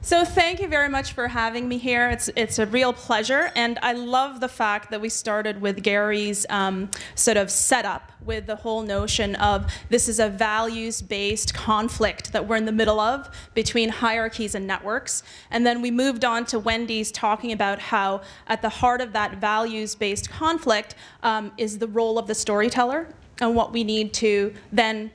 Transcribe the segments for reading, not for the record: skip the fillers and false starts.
So thank you very much for having me here. It's a real pleasure, and I love the fact that we started with Gary's sort of setup with the whole notion of this is a values-based conflict that we're in the middle of between hierarchies and networks. And then we moved on to Wendy's talking about how at the heart of that values-based conflict is the role of the storyteller and what we need to then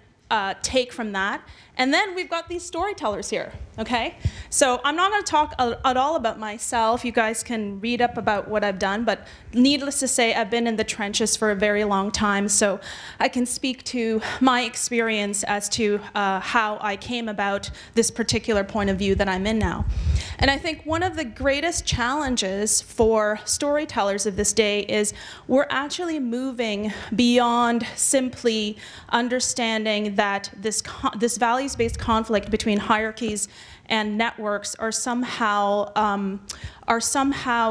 take from that. And then we've got these storytellers here, okay? So I'm not going to talk at all about myself. You guys can read up about what I've done, but needless to say, I've been in the trenches for a very long time, so I can speak to my experience as to how I came about this particular point of view that I'm in now. And I think one of the greatest challenges for storytellers of this day is we're actually moving beyond simply understanding that this values-based conflict between hierarchies and networks are somehow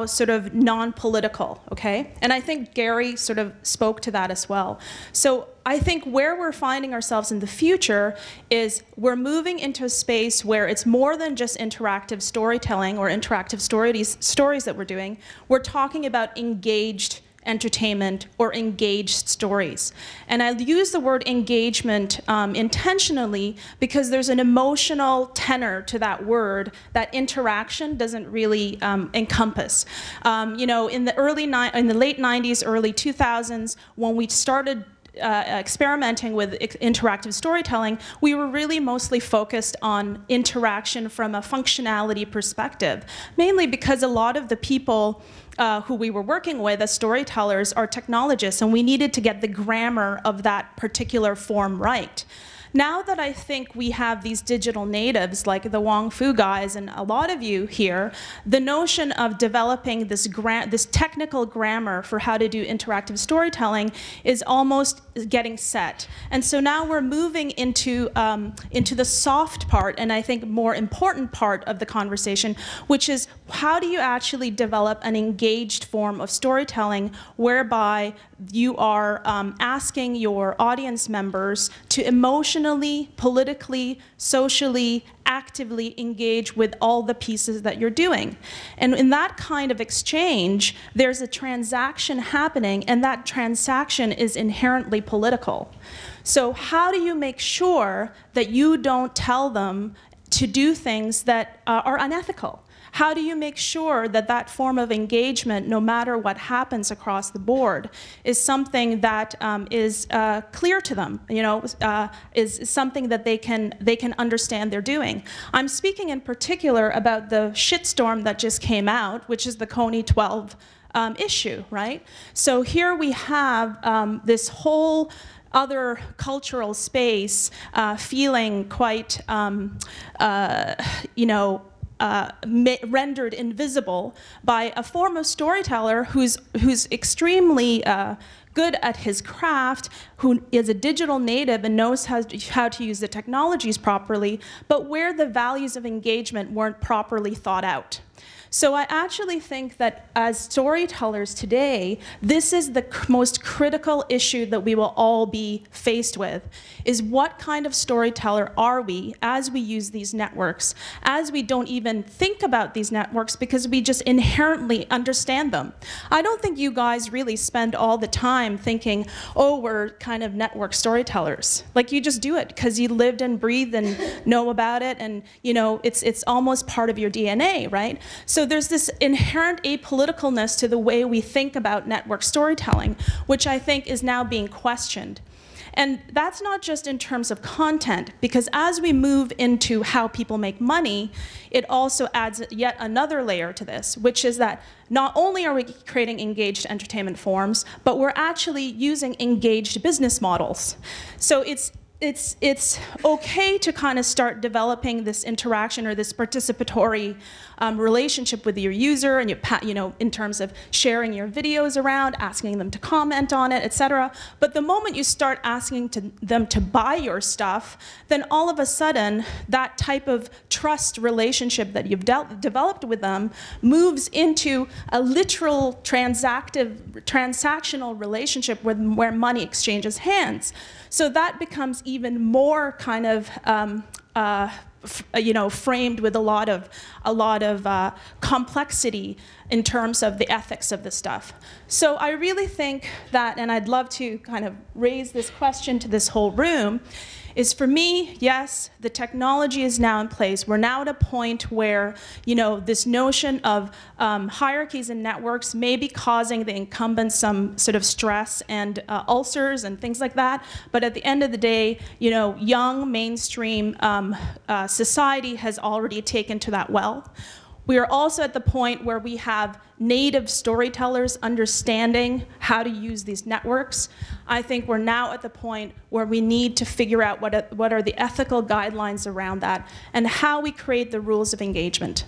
sort of non-political, okay? And I think Gary sort of spoke to that as well. So I think where we're finding ourselves in the future is we're moving into a space where it's more than just interactive storytelling or interactive stories that we're doing. We're talking about engaged entertainment or engaged stories. And I use the word engagement intentionally because there's an emotional tenor to that word that interaction doesn't really encompass. You know, in the late 90s, early 2000s, when we started experimenting with interactive storytelling, we were really mostly focused on interaction from a functionality perspective, mainly because a lot of the people who we were working with as storytellers are technologists, and we needed to get the grammar of that particular form right. Now that I think we have these digital natives like the Wong Fu guys and a lot of you here, the notion of developing this technical grammar for how to do interactive storytelling is almost getting set. And so now we're moving into the soft part, and I think more important part of the conversation, which is how do you actually develop an engaged form of storytelling whereby you are asking your audience members to emotionally, politically, socially, actively engage with all the pieces that you're doing. And in that kind of exchange, there's a transaction happening, and that transaction is inherently political. So how do you make sure that you don't tell them to do things that are unethical? How do you make sure that that form of engagement, no matter what happens across the board, is something that is clear to them, you know, is something that they can understand they're doing? I'm speaking in particular about the shitstorm that just came out, which is the Coney 12 issue, right? So here we have this whole other cultural space feeling quite, you know, rendered invisible by a form of storyteller who's extremely good at his craft, who is a digital native and knows how to use the technologies properly, but where the values of engagement weren't properly thought out. So I actually think that as storytellers today, this is the most critical issue that we will all be faced with, is what kind of storyteller are we as we use these networks, as we don't even think about these networks because we just inherently understand them. I don't think you guys really spend all the time thinking, oh, we're kind of network storytellers. Like, you just do it because you lived and breathed and know about it, and you know it's almost part of your DNA, right? So there's this inherent apoliticalness to the way we think about network storytelling, which I think is now being questioned. And that's not just in terms of content, because as we move into how people make money, it also adds yet another layer to this, which is that not only are we creating engaged entertainment forms, but we're actually using engaged business models. So it's okay to kind of start developing this interaction or this participatory relationship with your user, and you know, in terms of sharing your videos around, asking them to comment on it, etc. But the moment you start asking them to buy your stuff, then all of a sudden that type of trust relationship that you've developed with them moves into a literal transactional relationship where money exchanges hands. So that becomes even more kind of framed with a lot of complexity in terms of the ethics of the stuff. So I really think that, and I'd love to kind of raise this question to this whole room, is for me, yes, the technology is now in place. We're now at a point where, this notion of hierarchies and networks may be causing the incumbents some sort of stress and ulcers and things like that. But at the end of the day, young mainstream society has already taken to that well. We are also at the point where we have native storytellers understanding how to use these networks. I think we're now at the point where we need to figure out what are the ethical guidelines around that and how we create the rules of engagement.